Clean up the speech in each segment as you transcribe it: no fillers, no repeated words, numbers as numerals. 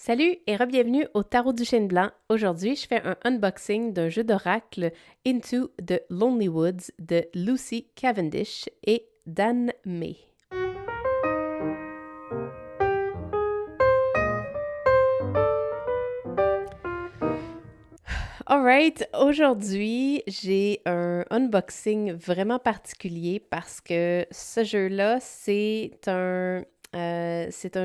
Salut et re-bienvenue au Tarot du Chêne Blanc. Aujourd'hui, je fais un unboxing d'un jeu d'oracle Into the Lonely Woods de Lucy Cavendish et Dan May. Alright, aujourd'hui, j'ai un unboxing vraiment particulier parce que ce jeu-là, c'est un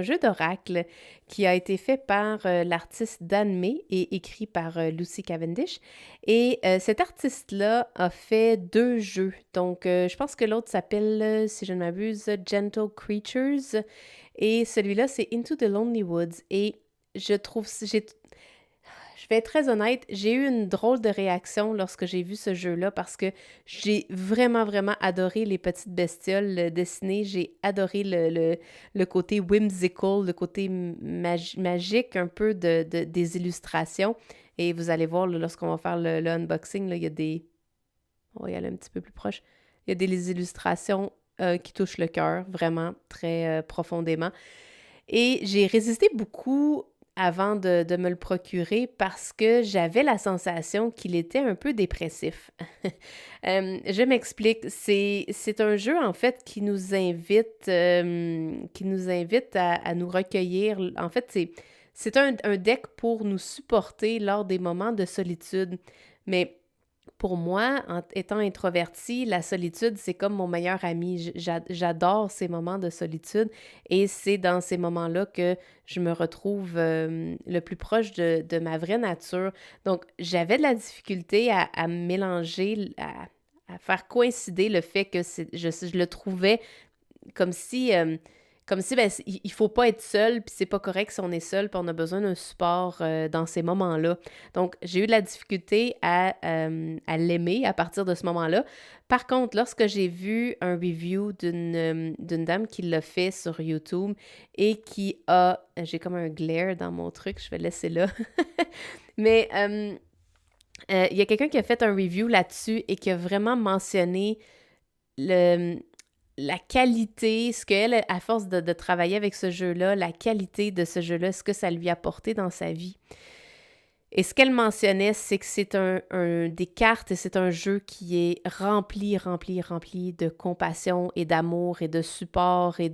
jeu d'oracle qui a été fait par l'artiste Dan May et écrit par Lucy Cavendish. Et cet artiste-là a fait deux jeux. Donc, je pense que l'autre s'appelle, si je ne m'abuse, Gentle Creatures. Et celui-là, c'est Into the Lonely Woods. Et je vais être très honnête, j'ai eu une drôle de réaction lorsque j'ai vu ce jeu-là parce que j'ai vraiment, vraiment adoré les petites bestioles dessinées. J'ai adoré le côté whimsical, le côté magique un peu des illustrations. Et vous allez voir, là, lorsqu'on va faire le unboxing, là, il y a des... On va y aller un petit peu plus proche. Il y a des illustrations qui touchent le cœur, vraiment, très profondément. Et j'ai résisté beaucoup avant de me le procurer parce que j'avais la sensation qu'il était un peu dépressif. Je m'explique. C'est un jeu, en fait, qui nous invite à nous recueillir. En fait, c'est un deck pour nous supporter lors des moments de solitude. Mais pour moi, en étant introvertie, la solitude, c'est comme mon meilleur ami. J'adore ces moments de solitude et c'est dans ces moments-là que je me retrouve le plus proche de ma vraie nature. Donc, j'avais de la difficulté à mélanger, à faire coïncider le fait que je le trouvais comme si, ben, il faut pas être seul, puis c'est pas correct si on est seul, puis on a besoin d'un support dans ces moments-là. Donc, j'ai eu de la difficulté à l'aimer à partir de ce moment-là. Par contre, lorsque j'ai vu un review d'une dame qui l'a fait sur YouTube et qui a... J'ai comme un glare dans mon truc, je vais laisser là. Mais il y a quelqu'un qui a fait un review là-dessus et qui a vraiment mentionné le, la qualité, ce qu'elle, à force de travailler avec ce jeu-là, la qualité de ce jeu-là, ce que ça lui a apporté dans sa vie. Et ce qu'elle mentionnait, c'est que c'est des cartes et c'est un jeu qui est rempli, rempli, rempli de compassion et d'amour et de support et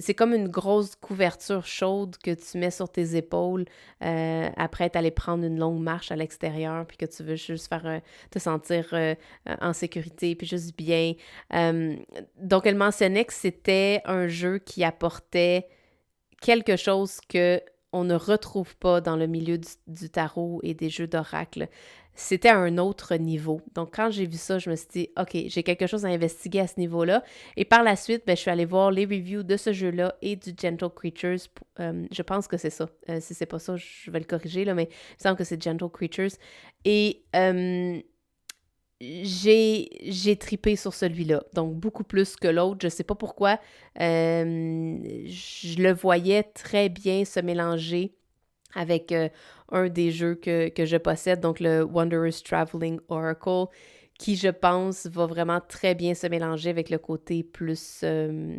c'est comme une grosse couverture chaude que tu mets sur tes épaules après être allé prendre une longue marche à l'extérieur puis que tu veux juste te sentir en sécurité puis juste bien. Donc, elle mentionnait que c'était un jeu qui apportait quelque chose que on ne retrouve pas dans le milieu du tarot et des jeux d'oracle. C'était à un autre niveau. Donc, quand j'ai vu ça, je me suis dit, OK, j'ai quelque chose à investiguer à ce niveau-là. Et par la suite, ben, je suis allée voir les reviews de ce jeu-là et du Gentle Creatures. Je pense que c'est ça. Si c'est pas ça, je vais le corriger, là, mais il me semble que c'est Gentle Creatures. Et j'ai tripé sur celui-là, donc beaucoup plus que l'autre. Je sais pas pourquoi. Je le voyais très bien se mélanger avec un des jeux que je possède, donc le Wanderer's Traveling Oracle, qui, je pense, va vraiment très bien se mélanger avec le côté plus... euh,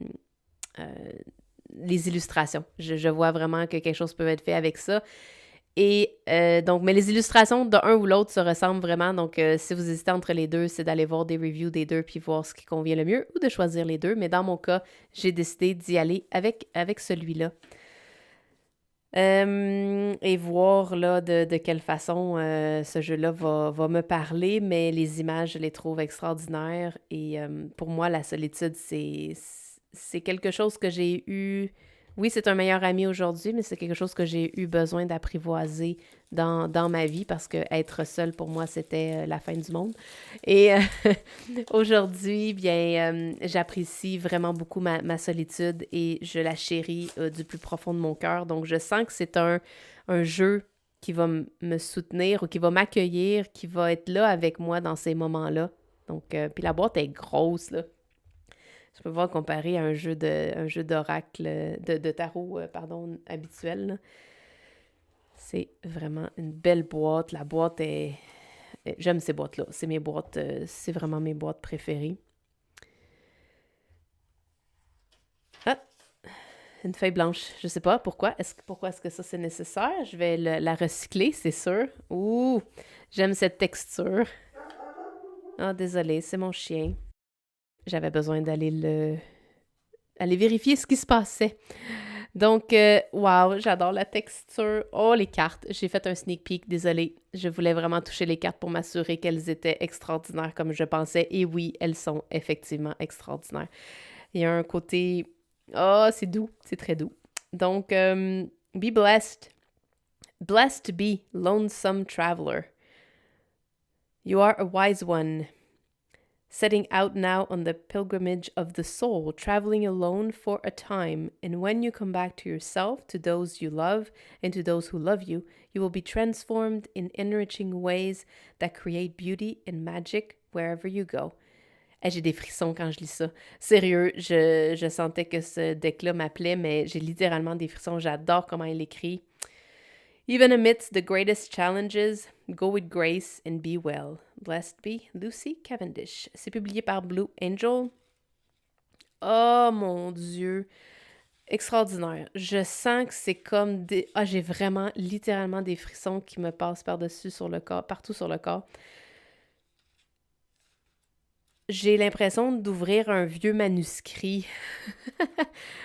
les illustrations. Je vois vraiment que quelque chose peut être fait avec ça. Et donc, mais les illustrations d'un ou l'autre se ressemblent vraiment. Donc, si vous hésitez entre les deux, c'est d'aller voir des reviews des deux puis voir ce qui convient le mieux ou de choisir les deux. Mais dans mon cas, j'ai décidé d'y aller avec celui-là. Et voir là de quelle façon ce jeu-là va me parler, mais les images, je les trouve extraordinaires. Et pour moi, la solitude, c'est quelque chose que j'ai eu. Oui, c'est un meilleur ami aujourd'hui, mais c'est quelque chose que j'ai eu besoin d'apprivoiser dans ma vie parce que être seule, pour moi, c'était la fin du monde. Et aujourd'hui, bien, j'apprécie vraiment beaucoup ma solitude et je la chéris du plus profond de mon cœur. Donc, je sens que c'est un jeu qui va me soutenir ou qui va m'accueillir, qui va être là avec moi dans ces moments-là. Donc, puis la boîte est grosse, là. Je peux voir comparer à un jeu d'oracle, de tarot, pardon, habituel, là. C'est vraiment une belle boîte. La boîte est... J'aime ces boîtes-là. C'est mes boîtes, c'est vraiment mes boîtes préférées. Ah, Une feuille blanche. Je sais pas pourquoi. Pourquoi est-ce que ça c'est nécessaire? Je vais la recycler, c'est sûr. Ouh, j'aime cette texture. Ah, désolé, c'est mon chien. J'avais besoin aller vérifier ce qui se passait. Donc, wow, j'adore la texture. Oh, les cartes. J'ai fait un sneak peek, désolé. Je voulais vraiment toucher les cartes pour m'assurer qu'elles étaient extraordinaires comme je pensais. Et oui, elles sont effectivement extraordinaires. Il y a un côté... Oh, c'est doux, c'est très doux. Donc, be blessed. Blessed to be lonesome traveler. You are a wise one. Setting out now on the pilgrimage of the soul, traveling alone for a time, and when you come back to yourself, to those you love, and to those who love you, you will be transformed in enriching ways that create beauty and magic wherever you go. Hey, j'ai des frissons quand je lis ça. Sérieux, je sentais que ce deck-là m'appelait, mais j'ai littéralement des frissons. J'adore comment il écrit. Even amidst the greatest challenges, go with grace and be well. Blessed be Lucy Cavendish. C'est publié par Blue Angel. Oh mon Dieu! Extraordinaire. Je sens que c'est comme des... Ah, j'ai vraiment littéralement des frissons qui me passent par-dessus sur le corps, partout sur le corps. J'ai l'impression d'ouvrir un vieux manuscrit.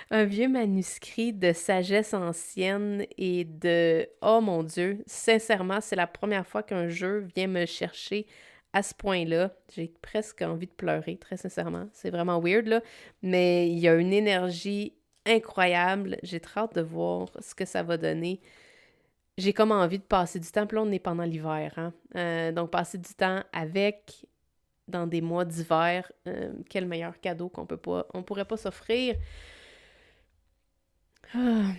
Un vieux manuscrit de sagesse ancienne et de... Oh mon Dieu, sincèrement, c'est la première fois qu'un jeu vient me chercher à ce point-là. J'ai presque envie de pleurer, très sincèrement. C'est vraiment weird, là. Mais il y a une énergie incroyable. J'ai très hâte de voir ce que ça va donner. J'ai comme envie de passer du temps. Puis là, on est pendant l'hiver, hein. Donc, passer du temps avec dans des mois d'hiver, quel meilleur cadeau on pourrait pas s'offrir. Ah.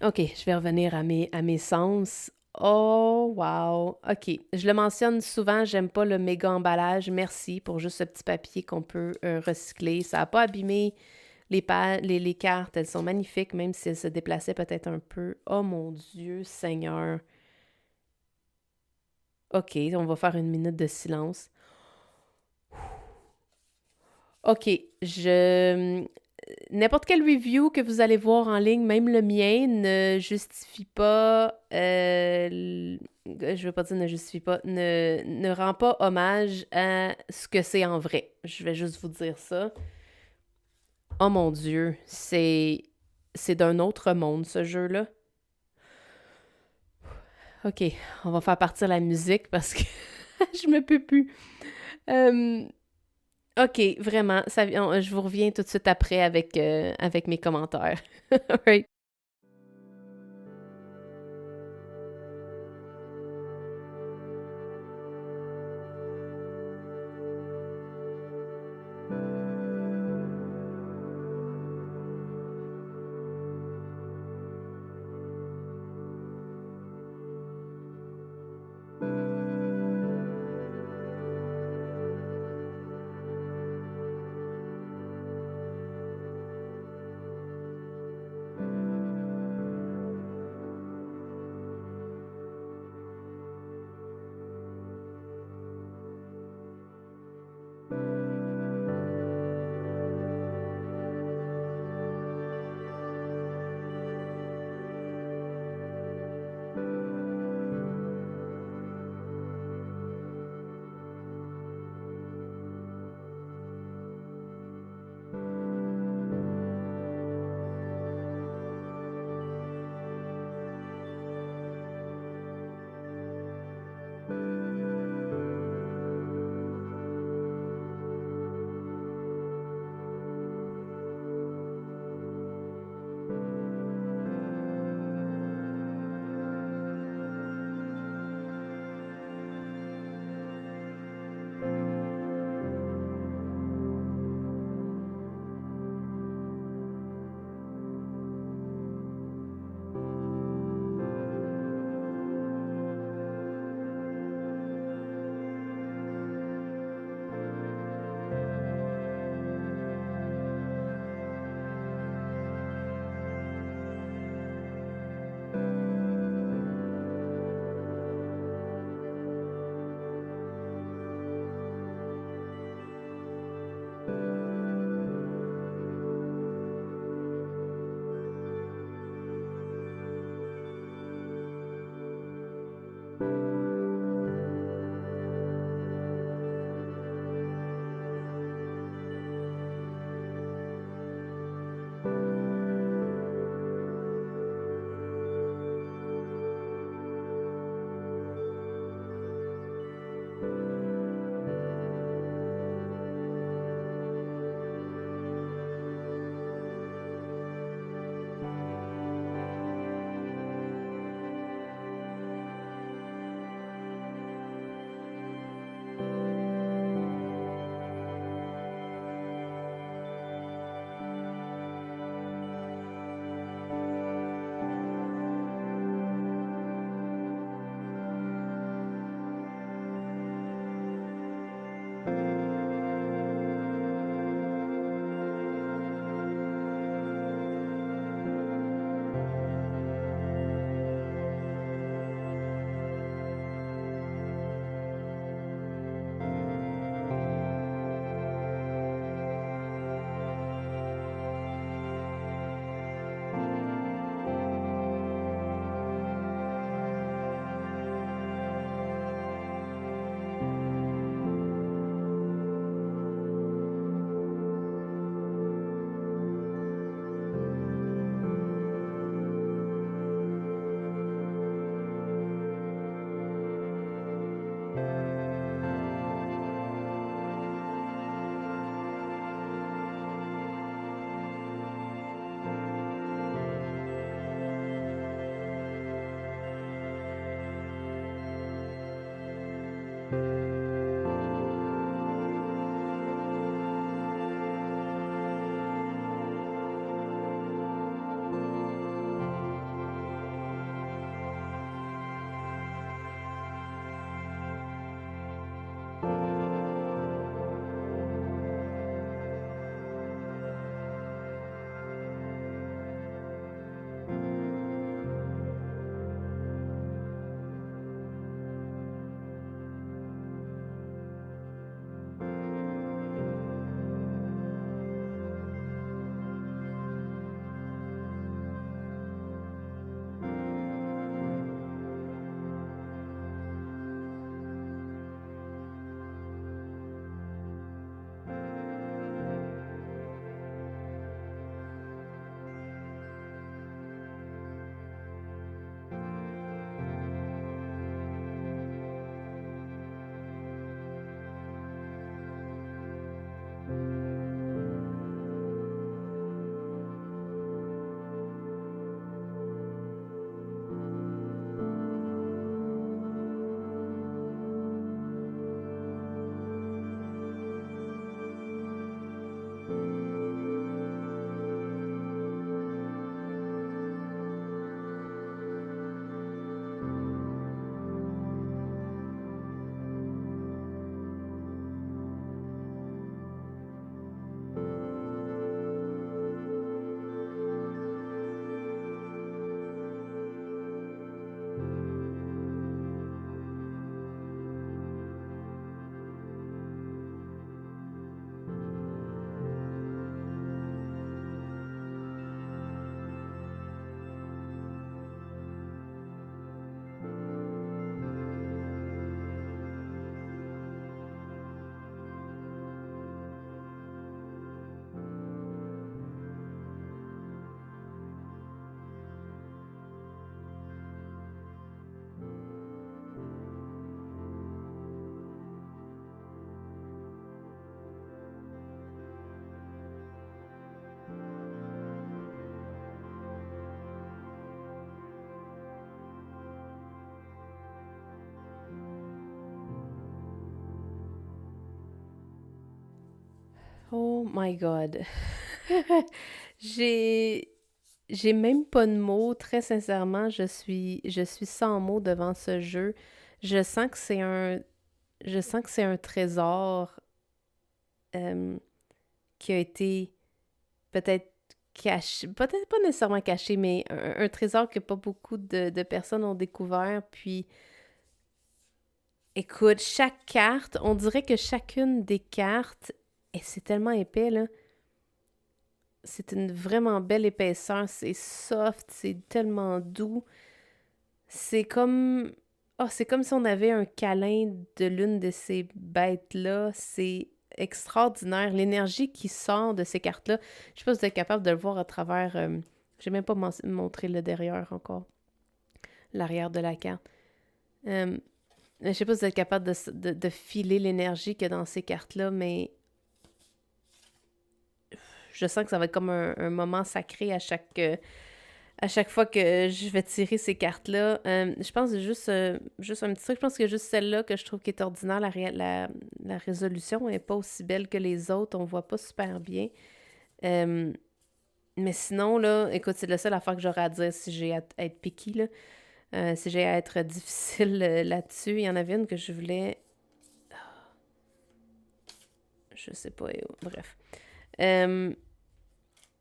OK, je vais revenir à mes sens. Oh, wow. OK, je le mentionne souvent, j'aime pas le méga emballage. Merci pour juste ce petit papier qu'on peut recycler. Ça n'a pas abîmé les cartes. Elles sont magnifiques, même si elles se déplaçaient peut-être un peu. Oh mon Dieu, Seigneur. OK, on va faire une minute de silence. OK, n'importe quel review que vous allez voir en ligne, même le mien, ne justifie pas, je veux pas dire ne justifie pas, ne rend pas hommage à ce que c'est en vrai. Je vais juste vous dire ça. Oh mon Dieu, c'est d'un autre monde, ce jeu-là. OK, on va faire partir la musique parce que je me peux plus. Euh, OK, vraiment, je vous reviens tout de suite après avec mes commentaires. Right. Oh my God. J'ai j'ai même pas de mots, très sincèrement, je suis sans mots devant ce jeu. Je sens que c'est un je sens que c'est un trésor euh, qui a été peut-être caché, peut-être pas nécessairement caché, mais un trésor que pas beaucoup de personnes ont découvert. Puis, écoute, chaque carte, on dirait que chacune des cartes, et c'est tellement épais, là, c'est une vraiment belle épaisseur, c'est soft, c'est tellement doux. C'est comme... Oh, c'est comme si on avait un câlin de l'une de ces bêtes-là. C'est extraordinaire. L'énergie qui sort de ces cartes-là. Je sais pas si vous êtes capable de le voir à travers... j'ai même pas montré le derrière encore. L'arrière de la carte. Euh, je sais pas si vous êtes capable de filer l'énergie qu'il y a dans ces cartes-là, mais je sens que ça va être comme un moment sacré à chaque fois que je vais tirer ces cartes-là. Je pense que juste un petit truc, je pense que juste celle-là que je trouve qui est ordinaire, la résolution n'est pas aussi belle que les autres, on voit pas super bien. Euh, mais sinon, là, écoute, c'est la seule affaire que j'aurais à dire si j'ai à être picky, là. Si j'ai à être difficile là-dessus. Il y en avait une que je voulais... Je sais pas, bref. Euh,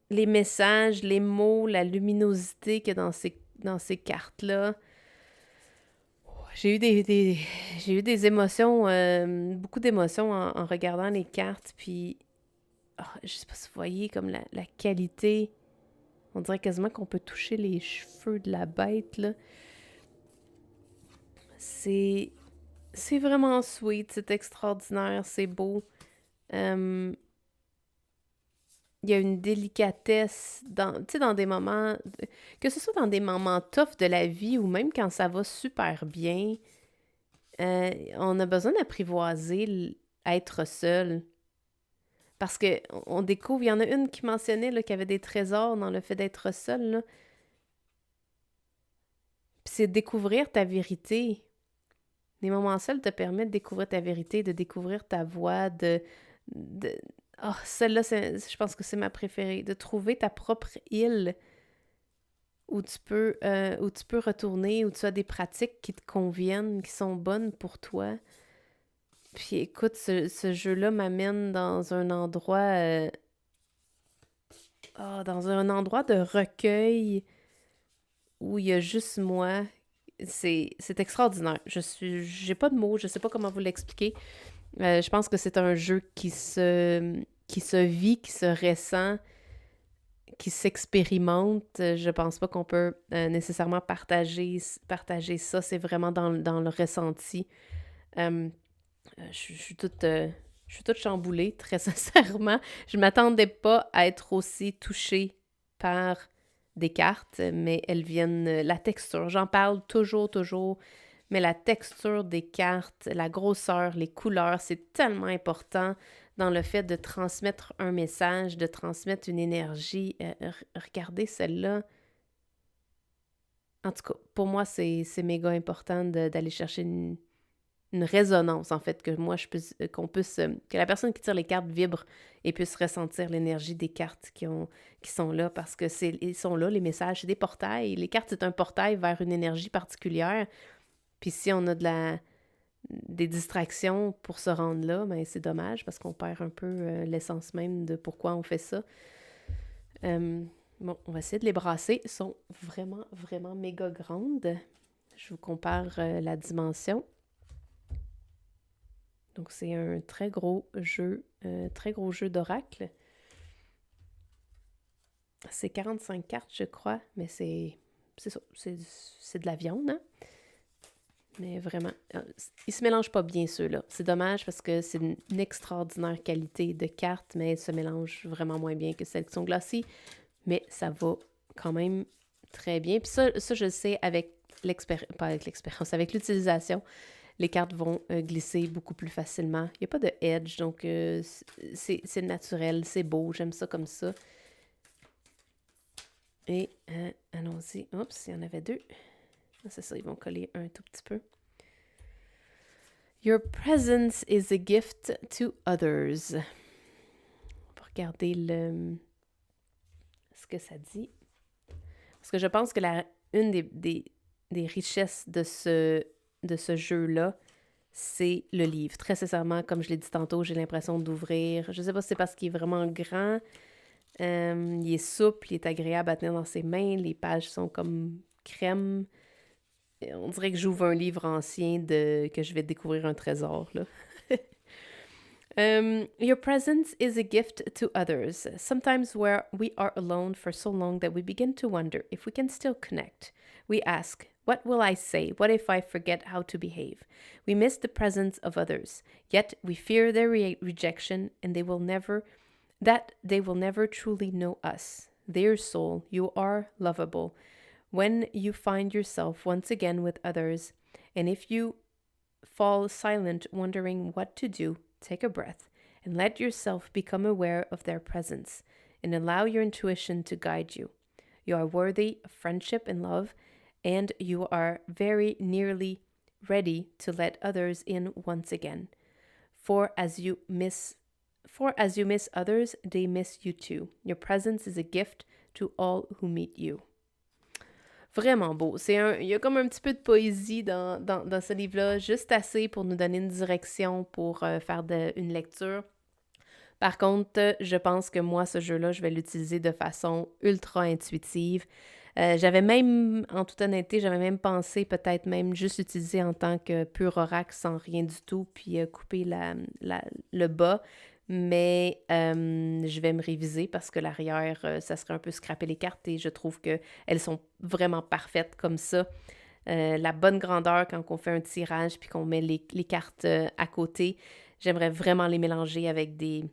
les messages, les mots, la luminosité qu'il y a dans ces cartes-là. J'ai eu j'ai eu des émotions, beaucoup d'émotions en regardant les cartes, puis je sais pas si vous voyez comme la qualité. On dirait quasiment qu'on peut toucher les cheveux de la bête, là. C'est, c'est vraiment sweet, c'est extraordinaire, c'est beau. Euh, il y a une délicatesse tu sais, dans des moments, que ce soit dans des moments tough de la vie ou même quand ça va super bien, on a besoin d'apprivoiser être seul. Parce que on découvre, il y en a une qui mentionnait là, qu'il y avait des trésors dans le fait d'être seul, là. Puis c'est découvrir ta vérité. Les moments seuls te permettent de découvrir ta vérité, de découvrir ta voix, de... Oh, celle-là, je pense que c'est ma préférée. De trouver ta propre île où tu peux retourner, où tu as des pratiques qui te conviennent, qui sont bonnes pour toi. Puis écoute, ce jeu-là m'amène dans un endroit... dans un endroit de recueil où il y a juste moi. C'est extraordinaire. J'ai pas de mots, je sais pas comment vous l'expliquer. Je pense que c'est un jeu qui se vit, qui se ressent, qui s'expérimente. Je pense pas qu'on peut nécessairement partager ça. C'est vraiment dans le ressenti. Euh, je suis toute chamboulée, très sincèrement. Je m'attendais pas à être aussi touchée par des cartes, mais elles viennent... La texture, j'en parle toujours, mais la texture des cartes, la grosseur, les couleurs, c'est tellement important dans le fait de transmettre un message, de transmettre une énergie. Regardez celle-là. En tout cas, pour moi, c'est méga important d'aller chercher une résonance, en fait, que moi, que la personne qui tire les cartes vibre et puisse ressentir l'énergie des cartes qui sont là, parce que ils sont là, les messages, c'est des portails. Les cartes, c'est un portail vers une énergie particulière. Puis si on a des distractions pour se rendre là, ben c'est dommage, parce qu'on perd un peu l'essence même de pourquoi on fait ça. Bon, on va essayer de les brasser. Elles sont vraiment méga grandes. Je vous compare la dimension. Donc, c'est un très gros jeu d'oracle. C'est 45 cartes, je crois, mais c'est ça, c'est de la viande, hein? Mais vraiment, ils se mélangent pas bien ceux-là. C'est dommage parce que c'est une extraordinaire qualité de cartes, mais elles se mélangent vraiment moins bien que celles qui sont glacées. Mais ça va quand même très bien. Puis ça je le sais avec pas avec l'expérience, avec l'utilisation. Les cartes vont glisser beaucoup plus facilement. Il n'y a pas de edge, donc c'est naturel, c'est beau, j'aime ça comme ça. Et allons-y. Oups, il y en avait deux. C'est ça, ils vont coller un tout petit peu. Your presence is a gift to others. On va regarder ce que ça dit. Parce que je pense que une des richesses de ce jeu-là, c'est le livre. Très sincèrement, comme je l'ai dit tantôt, j'ai l'impression d'ouvrir. Je ne sais pas si c'est parce qu'il est vraiment grand. Il est souple, il est agréable à tenir dans ses mains. Les pages sont comme crème. On dirait que j'ouvre un livre ancien que je vais découvrir un trésor, là. Your presence is a gift to others. Sometimes we are alone for so long that we begin to wonder if we can still connect. We ask, what will I say? What if I forget how to behave? We miss the presence of others, yet we fear their rejection and they will never truly know us. Dear soul, you are lovable. When you find yourself once again with others, and if you fall silent wondering what to do, take a breath and let yourself become aware of their presence and allow your intuition to guide you. You are worthy of friendship and love, and you are very nearly ready to let others in once again. For as you miss others, they miss you too. Your presence is a gift to all who meet you. Vraiment beau. Il y a comme un petit peu de poésie dans ce livre-là, juste assez pour nous donner une direction pour faire une lecture. Par contre, je pense que moi, ce jeu-là, je vais l'utiliser de façon ultra intuitive. J'avais même, en toute honnêteté, j'avais même pensé peut-être même juste utiliser en tant que pur oracle sans rien du tout, puis couper le bas. Mais je vais me réviser parce que l'arrière, ça serait un peu scraper les cartes et je trouve qu'elles sont vraiment parfaites comme ça. La bonne grandeur quand on fait un tirage puis qu'on met les cartes à côté, j'aimerais vraiment les mélanger avec des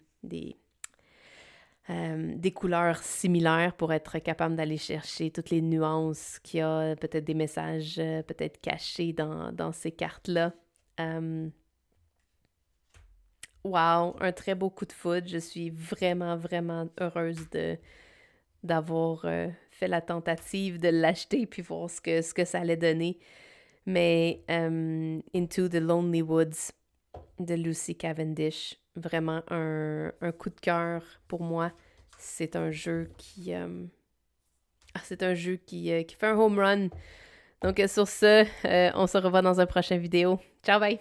couleurs similaires pour être capable d'aller chercher toutes les nuances qu'il y a, peut-être des messages peut-être cachés dans ces cartes-là. Wow, un très beau coup de foudre. Je suis vraiment heureuse d'avoir fait la tentative de l'acheter puis voir ce que ça allait donner. Mais Into the Lonely Woods de Lucy Cavendish, vraiment un coup de cœur pour moi. C'est un jeu qui fait un home run. Donc sur ce, on se revoit dans un prochain vidéo. Ciao, bye!